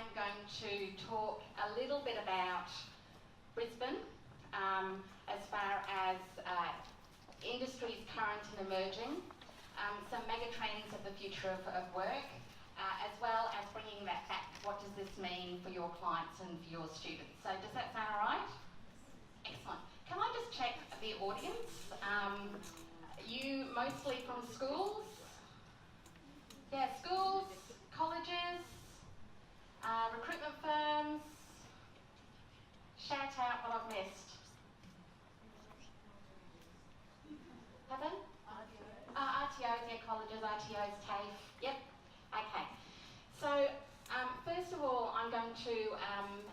I'm going to talk a little bit about Brisbane as far as industries current and emerging, some mega trends of the future of work, as well as bringing that back. What does this mean for your clients and for your students? So does that sound all right? Excellent. Can I just check the audience? You mostly from schools? Yeah, schools, colleges, recruitment firms. Shout out what I've missed. Pardon? RTOs, yeah, colleges, RTOs, TAFE. Yep. Okay. So, first of all, I'm going to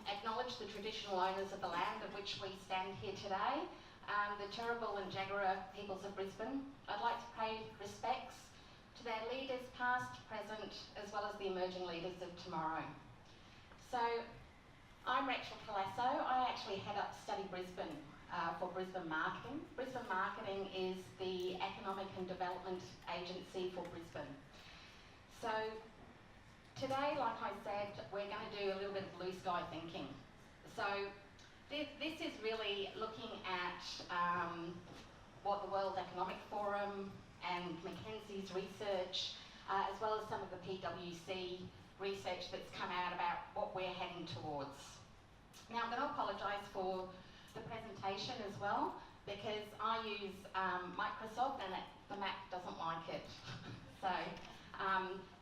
acknowledge the traditional owners of the land of which we stand here today, the Turrbal and Jagera peoples of Brisbane. I'd like to pay respects to their leaders past, present, as well as the emerging leaders of tomorrow. So, I'm Rachel Colaso. I actually head up Study Brisbane for Brisbane Marketing. Brisbane Marketing is the economic and development agency for Brisbane. So today, like I said, we're going to do a little bit of blue sky thinking. So this is really looking at what the World Economic Forum and McKinsey's research, as well as some of the PwC research that's come out about what we're heading towards. Now, I'm going to apologise for the presentation as well, because I use Microsoft and the Mac doesn't like it. So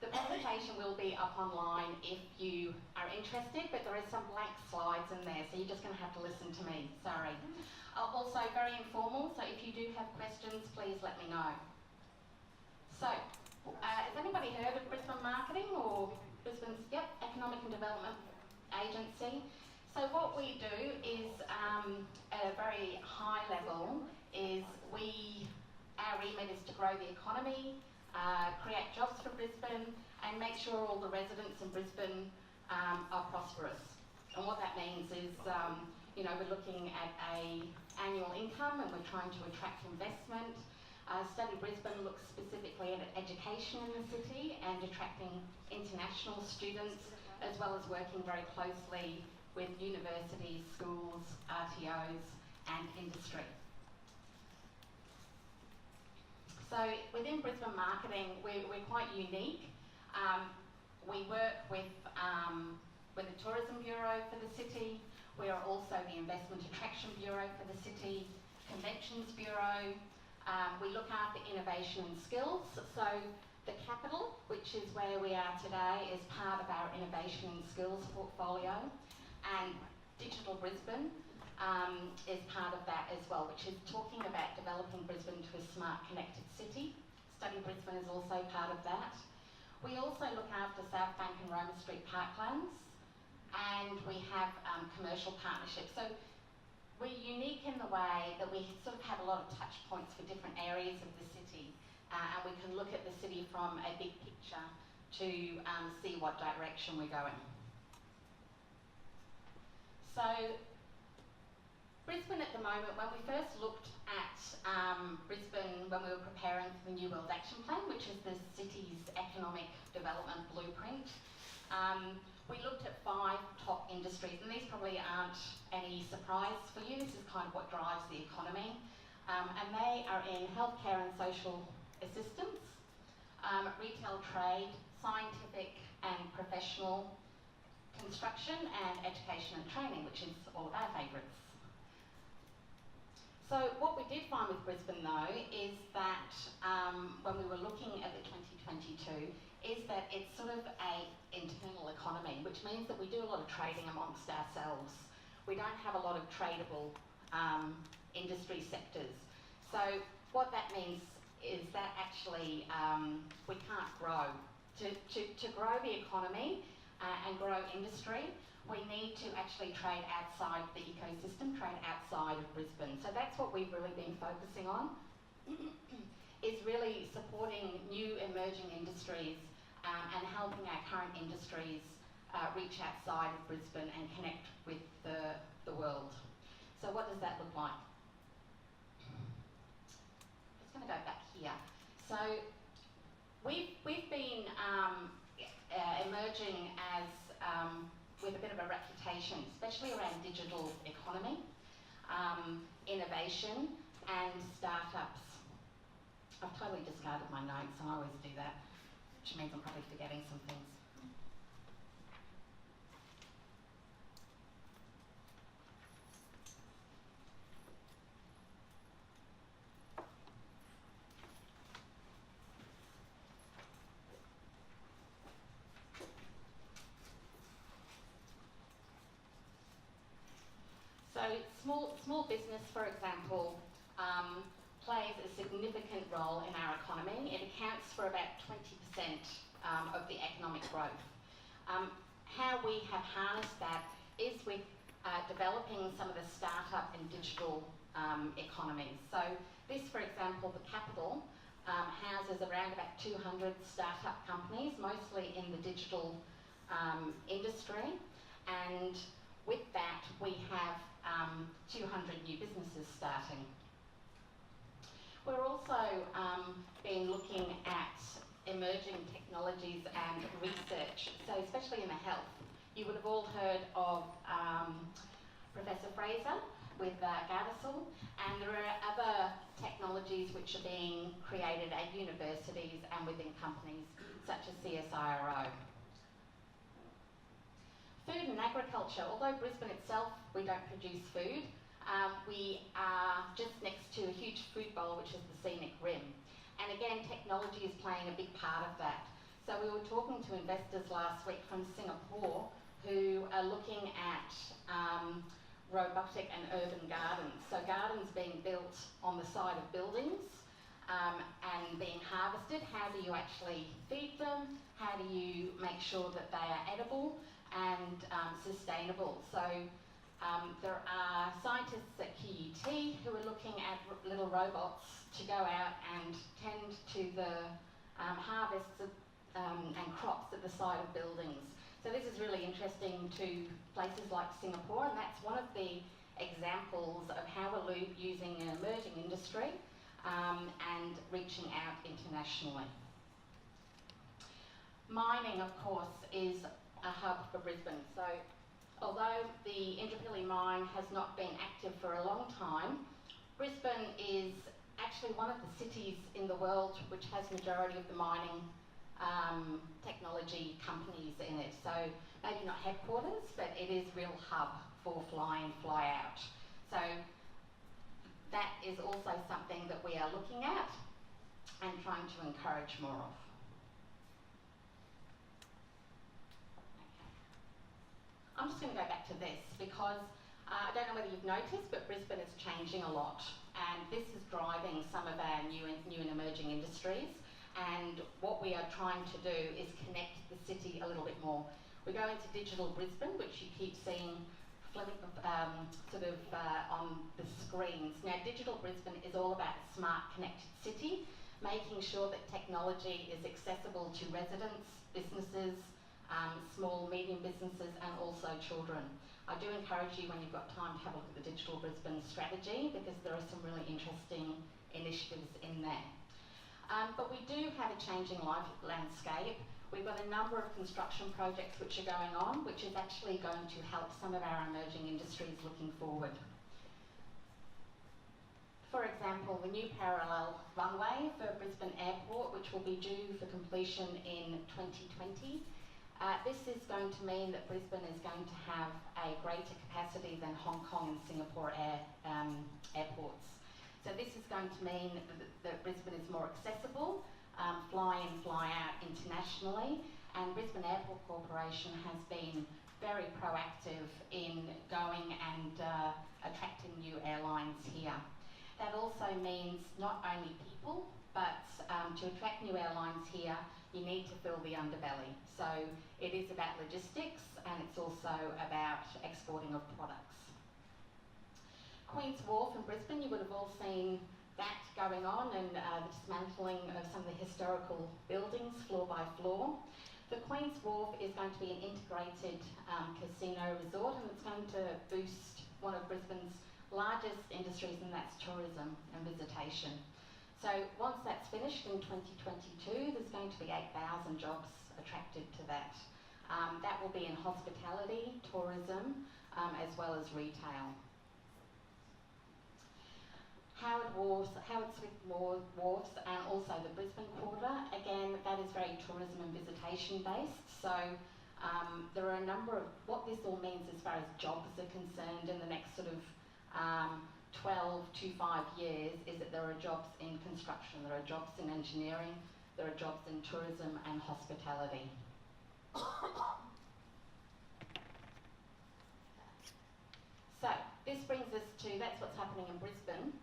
the presentation will be up online if you are interested, but there is some blank slides in there, so you're just going to have to listen to me, sorry. Also very informal, so if you do have questions, please let me know. So, has anybody heard of Brisbane Marketing or Brisbane's Economic and Development Agency? So what we do is, at a very high level, is our remit is to grow the economy, create jobs for Brisbane, and make sure all the residents in Brisbane are prosperous. And what that means is, we're looking at an annual income and we're trying to attract investment. Study Brisbane looks specifically at education in the city and attracting international students, as well as working very closely with universities, schools, RTOs and industry. So within Brisbane Marketing, we're quite unique. We work with the Tourism Bureau for the city. We are also the Investment Attraction Bureau for the city, Conventions Bureau. We look after innovation and skills. So the capital, which is where we are today, is part of our innovation and skills portfolio. And Digital Brisbane is part of that as well, which is talking about developing Brisbane to a smart, connected city. Study Brisbane is also part of that. We also look after South Bank and Roma Street parklands, and we have commercial partnerships. So we're unique in the way that we sort of have a lot of touch points for different areas of the city, and we can look at the city from a big picture to see what direction we're going. So Brisbane at the moment, when we first looked at Brisbane when we were preparing for the New World Action Plan, which is the city's economic development blueprint, we looked at 5 top industries, and these probably aren't any surprise for you. This is kind of what drives the economy. And they are in healthcare and social assistance, retail trade, scientific and professional, construction and education and training, which is all of our favourites. So what we did find with Brisbane though is that when we were looking at the 2022 is that it's sort of an internal economy, which means that we do a lot of trading amongst ourselves. We don't have a lot of tradable industry sectors. So what that means is that actually we can't grow. To grow the economy and grow industry, we need to actually trade outside the ecosystem, trade outside of Brisbane. So that's what we've really been focusing on, is really supporting new emerging industries and helping our current industries reach outside of Brisbane and connect with the world. So what does that look like? Just going to go back here. So we've been emerging as with a bit of a reputation, especially around digital economy, innovation and startups. I've totally discarded my notes, and I always do that, which means I'm probably forgetting some things. So small business, for example, plays a significant role in our economy. It accounts for about 20% of the economic growth. How we have harnessed that is with developing some of the startup and digital economies. So this, for example, the capital houses around about 200 startup companies, mostly in the digital industry, and with that we have 200 new businesses starting. We're also been looking at emerging technologies and research, so especially in the health. You would have all heard of Professor Fraser with Gardasil, and there are other technologies which are being created at universities and within companies such as CSIRO. Food and agriculture. Although Brisbane itself, we don't produce food, we are just next to a huge food bowl, which is the scenic rim. And again, technology is playing a big part of that. So we were talking to investors last week from Singapore who are looking at robotic and urban gardens. So gardens being built on the side of buildings and being harvested. How do you actually feed them? How do you make sure that they are edible and sustainable? So there are scientists at QUT who are looking at little robots to go out and tend to the harvests and crops at the side of buildings. So this is really interesting to places like Singapore, and that's one of the examples of how we're using an emerging industry and reaching out internationally. Mining, of course, is a hub for Brisbane. So although the Indooroopilly mine has not been active for a long time, Brisbane is actually one of the cities in the world which has majority of the mining technology companies in it. So maybe not headquarters, but it is real hub for fly in, fly out. So that is also something that we are looking at and trying to encourage more of. I'm just going to go back to this because I don't know whether you've noticed, but Brisbane is changing a lot, and this is driving some of our new and emerging industries. And what we are trying to do is connect the city a little bit more. We go into Digital Brisbane, which you keep seeing on the screens. Now, Digital Brisbane is all about a smart, connected city, making sure that technology is accessible to residents, businesses, small, medium businesses, and also children. I do encourage you, when you've got time, to have a look at the Digital Brisbane strategy, because there are some really interesting initiatives in there. But we do have a changing landscape. We've got a number of construction projects which are going on, which is actually going to help some of our emerging industries looking forward. For example, the new parallel runway for Brisbane Airport, which will be due for completion in 2020. This is going to mean that Brisbane is going to have a greater capacity than Hong Kong and Singapore airports. So this is going to mean that Brisbane is more accessible, fly in, fly out internationally, and Brisbane Airport Corporation has been very proactive in going and attracting new airlines here. That also means not only people, but to attract new airlines here, you need to fill the underbelly. So it is about logistics, and it's also about exporting of products. Queen's Wharf in Brisbane, you would have all seen that going on, and the dismantling of some of the historical buildings floor by floor. The Queen's Wharf is going to be an integrated casino resort, and it's going to boost one of Brisbane's largest industries, and that's tourism and visitation. So once that's finished in 2022, there's going to be 8,000 jobs attracted to that. That will be in hospitality, tourism, as well as retail. Howard Smith Wharfs, and also the Brisbane Quarter. Again, that is very tourism and visitation based. So there are a number of, what this all means as far as jobs are concerned in the next sort of 12 to 5 years is that there are jobs in construction, there are jobs in engineering, there are jobs in tourism and hospitality. So this brings us to, that's what's happening in Brisbane.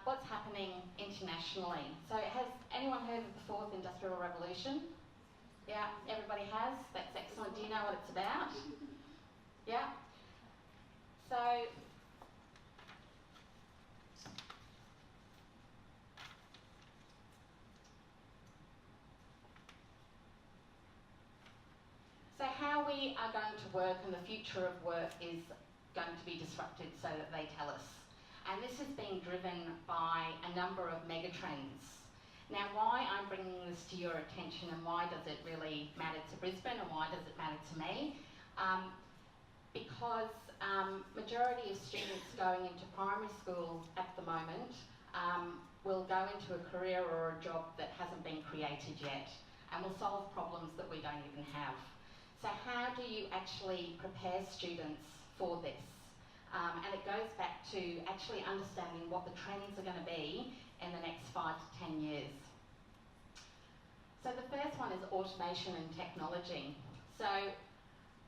What's happening internationally? So has anyone heard of the Fourth Industrial Revolution? Yeah, everybody has. That's excellent. Do you know what it's about? Yeah. So how we are going to work and the future of work is going to be disrupted, so that they tell us. And this is being driven by a number of megatrends. Now, why I'm bringing this to your attention and why does it really matter to Brisbane and why does it matter to me? Because majority of students going into primary school at the moment will go into a career or a job that hasn't been created yet and will solve problems that we don't even have. So how do you actually prepare students for this? And it goes back to actually understanding what the trends are going to be in the next 5 to 10 years. So the first one is automation and technology. So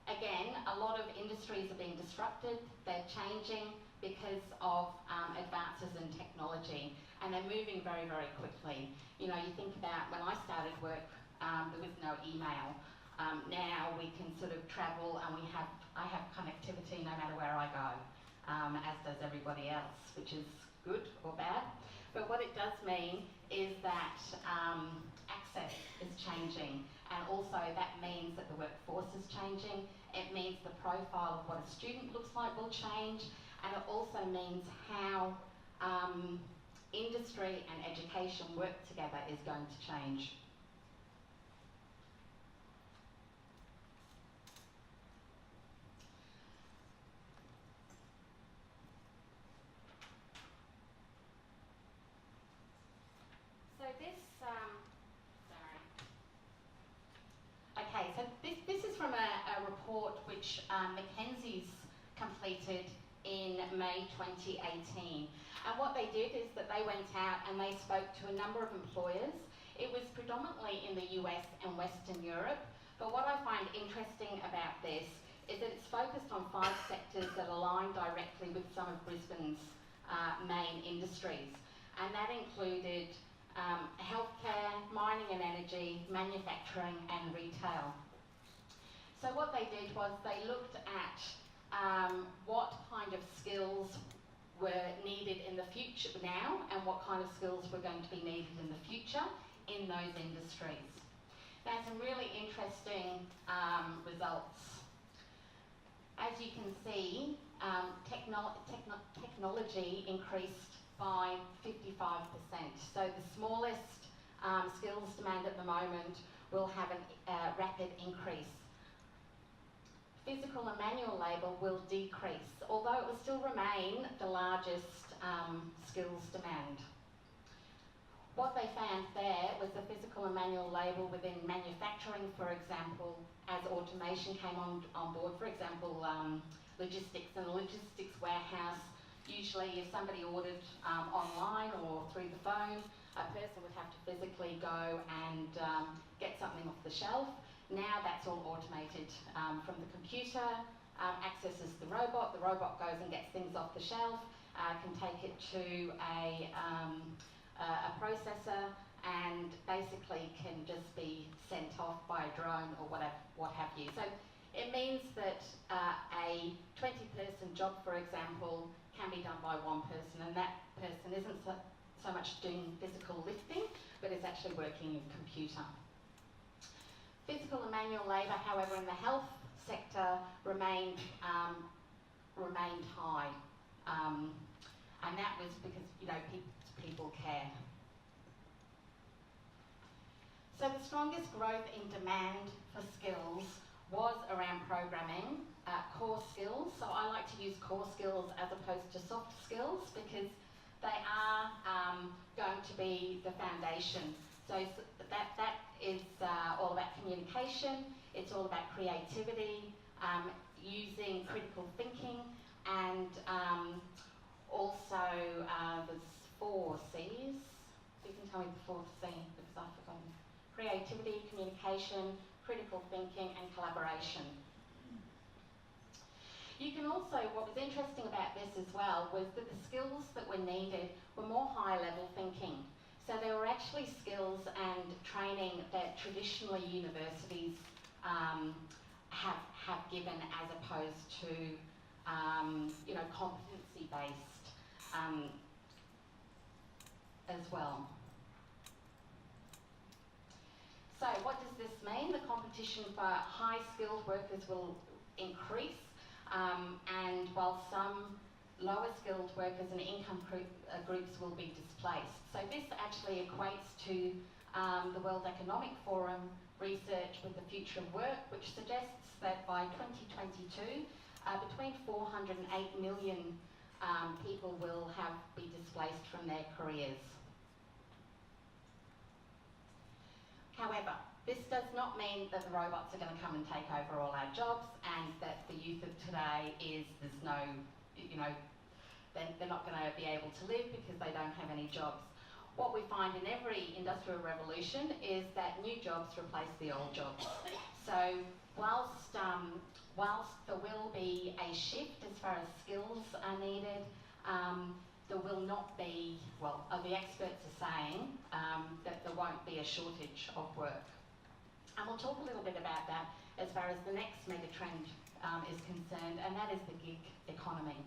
again, a lot of industries are being disrupted, they're changing because of advances in technology, and they're moving very, very quickly. You know, you think about when I started work, there was no email. Now we can sort of travel and I have connectivity no matter where I go, as does everybody else, which is good or bad. But what it does mean is that access is changing, and also that means that the workforce is changing. It means the profile of what a student looks like will change, and it also means how industry and education work together is going to change. This is from a report which Mackenzie's completed in May 2018. And what they did is that they went out and they spoke to a number of employers. It was predominantly in the US and Western Europe. But what I find interesting about this is that it's focused on 5 sectors that align directly with some of Brisbane's main industries. And that included healthcare, mining and energy, manufacturing and retail. So what they did was they looked at what kind of skills were needed in the future now and what kind of skills were going to be needed in the future in those industries. Now, some really interesting results. As you can see, technology increased by 55%. So the smallest skills demand at the moment will have a rapid increase. Physical and manual labour will decrease, although it will still remain the largest skills demand. What they found there was the physical and manual labour within manufacturing, for example, as automation came on board, for example, logistics and a logistics warehouse. Usually if somebody ordered online or through the phone, a person would have to physically go and get something off the shelf. Now that's all automated from the computer, accesses the robot goes and gets things off the shelf, can take it to a processor and basically can just be sent off by a drone or what have you. So it means that a 20-person job, for example, can be done by one person, and that person isn't so much doing physical lifting, but is actually working in computer. Physical and manual labour, however, in the health sector remained high, and that was because, you know, people care. So the strongest growth in demand for skills was around programming, core skills. So I like to use core skills as opposed to soft skills because they are going to be the foundation. So that is all about communication, it's all about creativity, using critical thinking, and also there's 4 C's. You can tell me the 4th C because I've forgotten. Creativity, communication, critical thinking, and collaboration. You can also, what was interesting about this as well was that the skills that were needed were more high level thinking. So there were actually skills and training that traditionally universities have given as opposed to you know, competency based as well. So what does this mean? The competition for high skilled workers will increase, and while some lower skilled workers and income groups will be displaced. So this actually equates to the World Economic Forum research with the future of work, which suggests that by 2022, between 400 and 8 million people will be displaced from their careers. However, this does not mean that the robots are going to come and take over all our jobs, and that the youth of today there's no, you know, they're not going to be able to live because they don't have any jobs. What we find in every industrial revolution is that new jobs replace the old jobs. So whilst there will be a shift as far as skills are needed, there will not be, well, the experts are saying that there won't be a shortage of work. And we'll talk a little bit about that as far as the next mega trend is concerned, and that is the gig economy.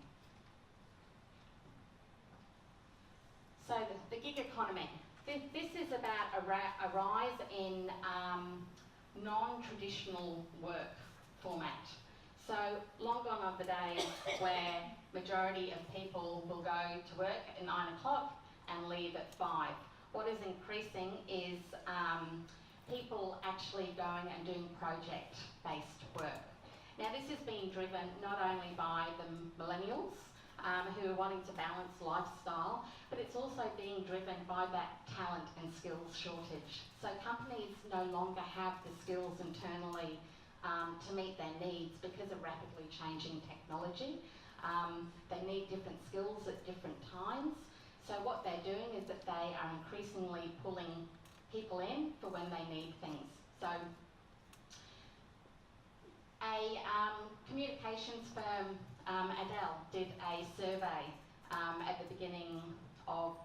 So the gig economy, this is about a rise in non-traditional work format. So long gone are the days where majority of people will go to work at 9 o'clock and leave at 5. What is increasing is people actually going and doing project-based work. Now this is being driven not only by the millennials who are wanting to balance lifestyle, but it's also being driven by that talent and skills shortage. So companies no longer have the skills internally to meet their needs because of rapidly changing technology. They need different skills at different times. So what they're doing is that they are increasingly pulling people in for when they need things. So a communications firm, Adele, did a survey at the beginning of,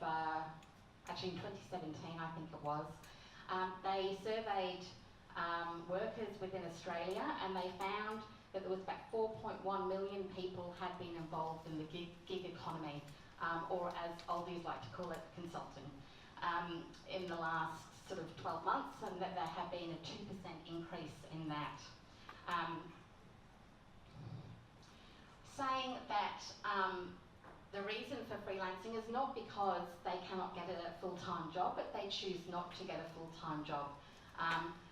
actually in 2017 I think it was. They surveyed workers within Australia, and they found that there was about 4.1 million people had been involved in the gig economy, or as oldies like to call it, consulting, in the last sort of 12 months, and that there have been a 2% increase in that. Saying that the reason for freelancing is not because they cannot get a full-time job, but they choose not to get a full-time job.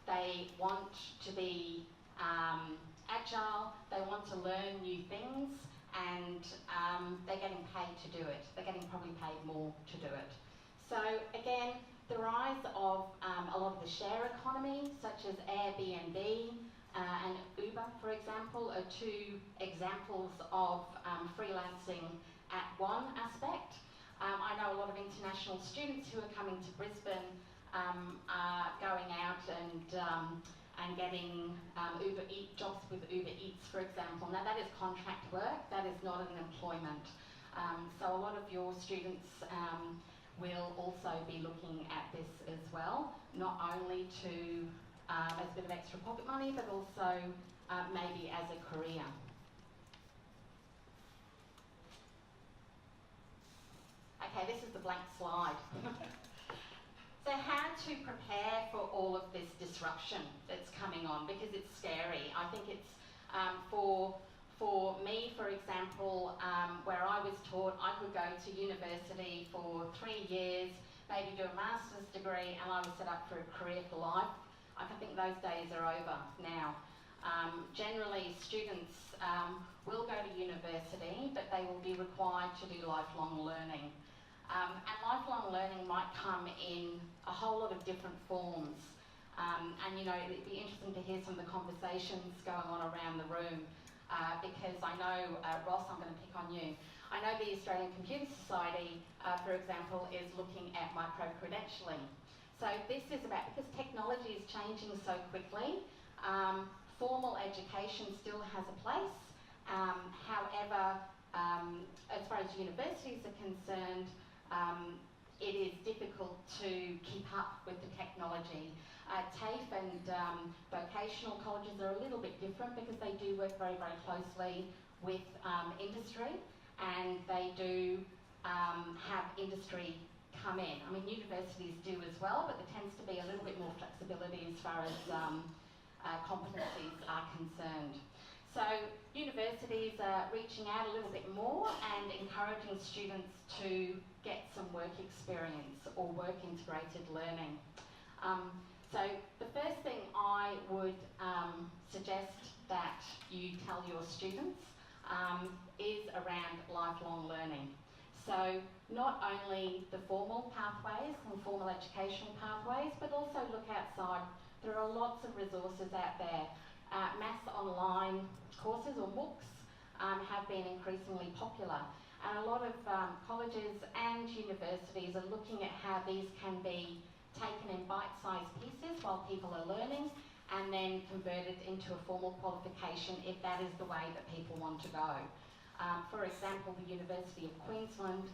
They want to be agile, they want to learn new things, and they're getting paid to do it. They're getting probably paid more to do it. So again, the rise of a lot of the share economy, such as Airbnb and Uber, for example, are 2 examples of freelancing at one aspect. I know a lot of international students who are coming to Brisbane are going out and getting jobs with Uber Eats, for example. Now that is contract work, that is not an employment. So a lot of your students will also be looking at this as well, not only to as a bit of extra pocket money, but also maybe as a career. Okay, this is the blank slide. So how to prepare for all of this disruption that's coming on, because it's scary. I think it's for me, for example, where I was taught I could go to university for 3 years, maybe do a master's degree, and I was set up for a career for life. I think those days are over now. Generally, students will go to university, but they will be required to do lifelong learning. And lifelong learning might come in a whole lot of different forms. And you know, it'd be interesting to hear some of the conversations going on around the room, because I know, Ross, I'm going to pick on you. I know the Australian Computer Society, for example, is looking at micro-credentialing. So this is about, because technology is changing so quickly, formal education still has a place. However, as far as universities are concerned, it is difficult to keep up with the technology. TAFE and vocational colleges are a little bit different because they do work very, very closely with industry, and they do have industry come in. I mean, universities do as well, but there tends to be a little bit more flexibility as far as competencies are concerned. So universities are reaching out a little bit more and encouraging students to get some work experience or work integrated learning. So the first thing I would suggest that you tell your students is around lifelong learning. So not only the formal pathways and formal educational pathways, but also look outside. There are lots of resources out there. Maths online courses or MOOCs have been increasingly popular, and a lot of colleges and universities are looking at how these can be taken in bite-sized pieces while people are learning, and then converted into a formal qualification if that is the way that people want to go. For example, the University of Queensland,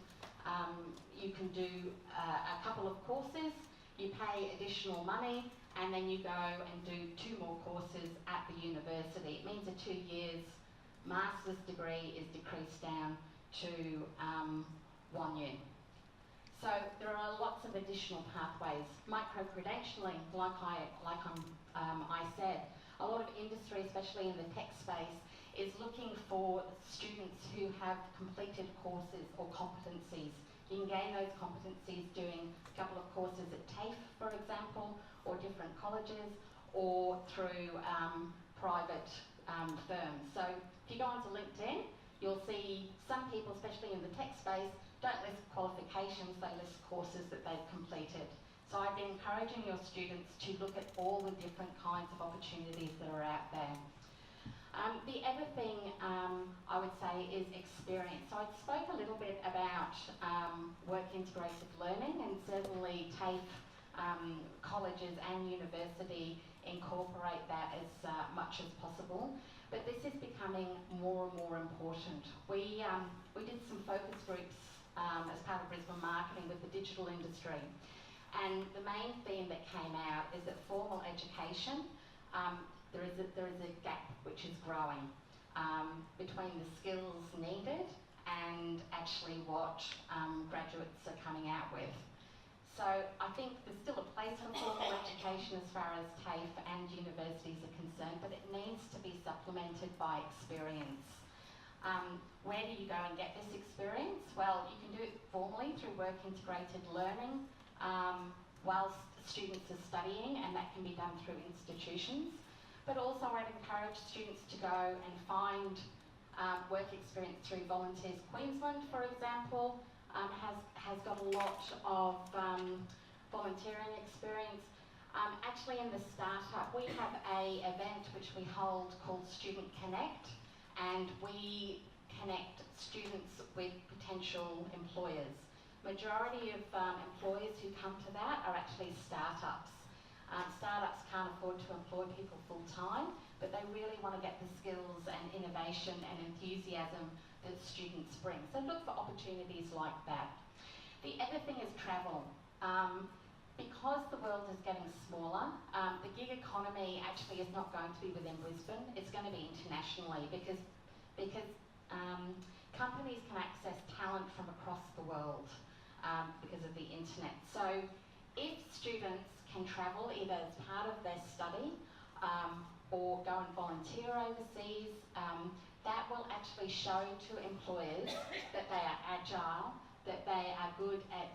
you can do a couple of courses, you pay additional money, and then you go and do 2 more courses at the university. It means a 2 years master's degree is decreased down to 1 year. So there are lots of additional pathways. Micro-credentialing, like I said, a lot of industry, especially in the tech space, is looking for students who have completed courses or competencies. You can gain those competencies doing a couple of courses at TAFE, for example, or different colleges, or through private firms. So if you go onto LinkedIn, you'll see some people, especially in the tech space, don't list qualifications, they list courses that they've completed. So I've been encouraging your students to look at all the different kinds of opportunities that are out there. The other thing I would say is experience. So I spoke a little bit about work integrated learning, and certainly TAFE colleges and university incorporate that as much as possible. But this is becoming more and more important. We did some focus groups as part of Brisbane marketing with the digital industry, and the main theme that came out is that formal education, there is a gap which is growing between the skills needed and actually what graduates are coming out with. So I think there's still a place for formal education as far as TAFE and universities are concerned, but it needs to be supplemented by experience. Where do you go and get this experience? Well, you can do it formally through work integrated learning whilst students are studying, and that can be done through institutions. But also I'd encourage students to go and find work experience through Volunteers Queensland, for example, has got a lot of volunteering experience. Actually in the startup, we have an event which we hold called Student Connect, and we connect students with potential employers. Majority of employers who come to that are actually startups. Startups can't afford to employ people full time, but they really want to get the skills and innovation and enthusiasm that students bring. So look for opportunities like that. The other thing is travel. Because the world is getting smaller, the gig economy actually is not going to be within Brisbane, it's going to be internationally, because companies can access talent from across the world because of the internet. So if students can travel either as part of their study or go and volunteer overseas, that will actually show to employers that they are agile, that they are good at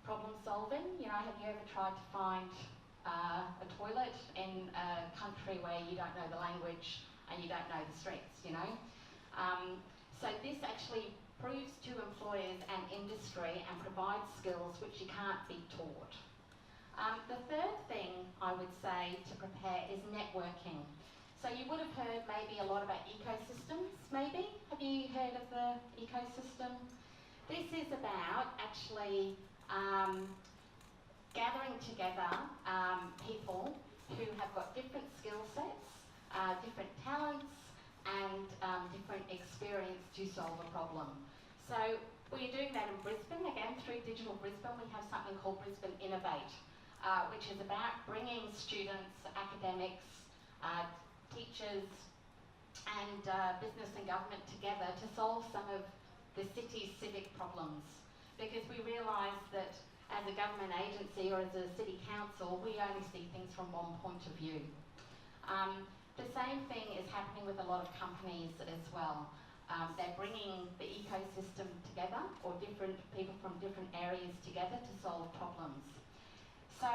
problem solving. You know, have you ever tried to find a toilet in a country where you don't know the language and you don't know the streets, you know. So this actually proves to employers and industry and provides skills which you can't be taught. The third thing I would say to prepare is networking. So you would have heard maybe a lot about ecosystems, maybe? Have you heard of the ecosystem? This is about actually gathering together people who have got different skill sets, different talents, and different experience to solve a problem. So we're doing that in Brisbane. Again, through Digital Brisbane, we have something called Brisbane Innovate, which is about bringing students, academics, teachers, and business and government together to solve some of the city's civic problems. Because we realise that as a government agency or as a city council, we only see things from one point of view. The same thing is happening with a lot of companies as well. They're bringing the ecosystem together, or different people from different areas together to solve problems. So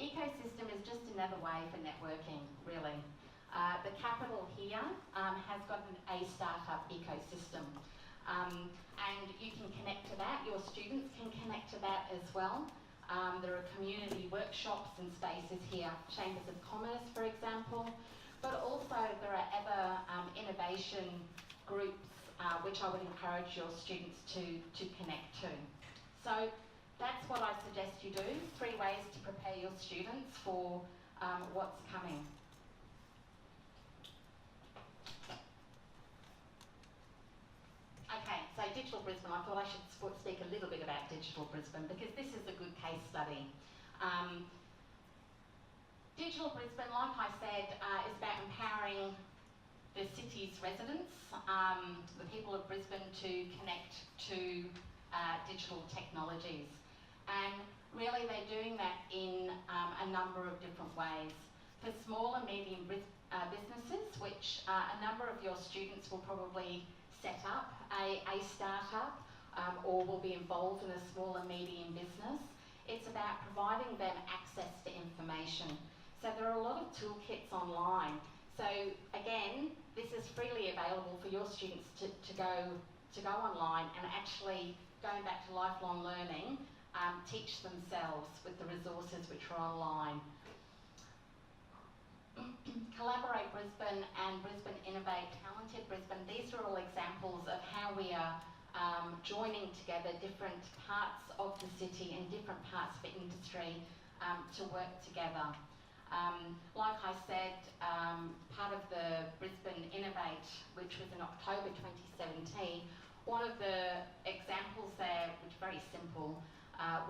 ecosystem is just another way for networking, really. The capital here has got a startup ecosystem. And you can connect to that, your students can connect to that as well. There are community workshops and spaces here, chambers of commerce, for example, but also there are other innovation groups which I would encourage your students to connect to. So that's what I suggest you do, 3 ways to prepare your students for what's coming. Okay, so Digital Brisbane, I thought I should speak a little bit about Digital Brisbane because this is a good case study. Digital Brisbane, like I said, is about empowering the city's residents, the people of Brisbane, to connect to digital technologies. And really they're doing that in a number of different ways. For small and medium businesses, which a number of your students will probably set up a startup or will be involved in a small and medium business, it's about providing them access to information. So there are a lot of toolkits online. So again, this is freely available for your students to go online and actually, going back to lifelong learning, teach themselves with the resources which are online. Collaborate Brisbane and Brisbane Innovate, Talented Brisbane, these are all examples of how we are joining together different parts of the city and different parts of the industry to work together. Like I said, part of the Brisbane Innovate, which was in October 2017, one of the examples there, which is very simple,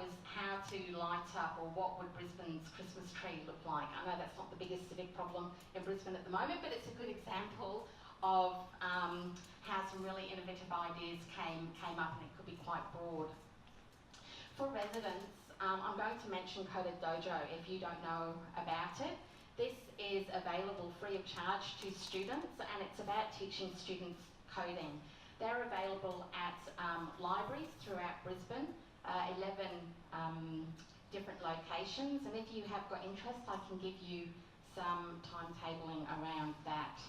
was how to light up, or what would Brisbane's Christmas tree look like. I know that's not the biggest civic problem in Brisbane at the moment, but it's a good example of how some really innovative ideas came up, and it could be quite broad. For residents, I'm going to mention Coded Dojo if you don't know about it. This is available free of charge to students, and it's about teaching students coding. They're available at libraries throughout Brisbane, 11 different locations, and if you have got interest, I can give you some timetabling around that.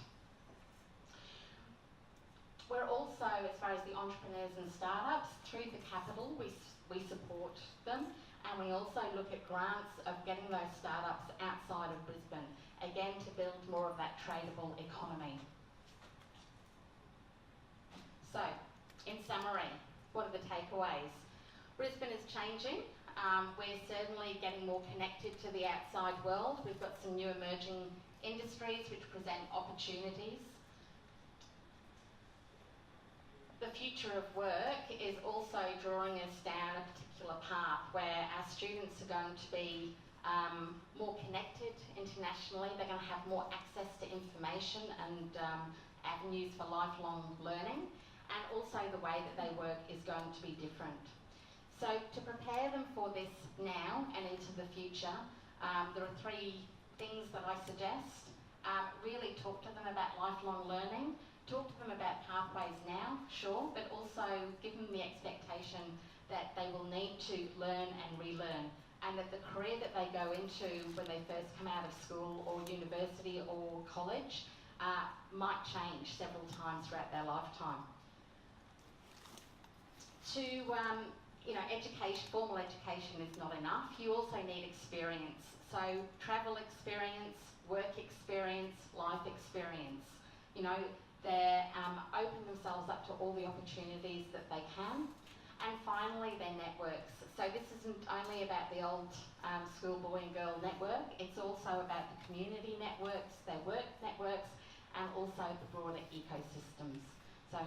We're also, as far as the entrepreneurs and startups, through the capital, we support them, and we also look at grants of getting those startups outside of Brisbane, again to build more of that tradable economy. So, in summary, what are the takeaways? Brisbane is changing. We're certainly getting more connected to the outside world. We've got some new emerging industries which present opportunities. The future of work is also drawing us down a particular path where our students are going to be more connected internationally. They're going to have more access to information and avenues for lifelong learning, and also the way that they work is going to be different. So to prepare them for this now and into the future, there are 3 things that I suggest. Really talk to them about lifelong learning. Talk to them about pathways now, sure, but also give them the expectation that they will need to learn and relearn and that the career that they go into when they first come out of school or university or college might change several times throughout their lifetime. To, you know, formal education is not enough. You also need experience. So travel experience, work experience, life experience. You know, they open themselves up to all the opportunities that they can. And finally, their networks. So this isn't only about the old schoolboy and girl network, it's also about the community networks, their work networks, and also the broader ecosystems. So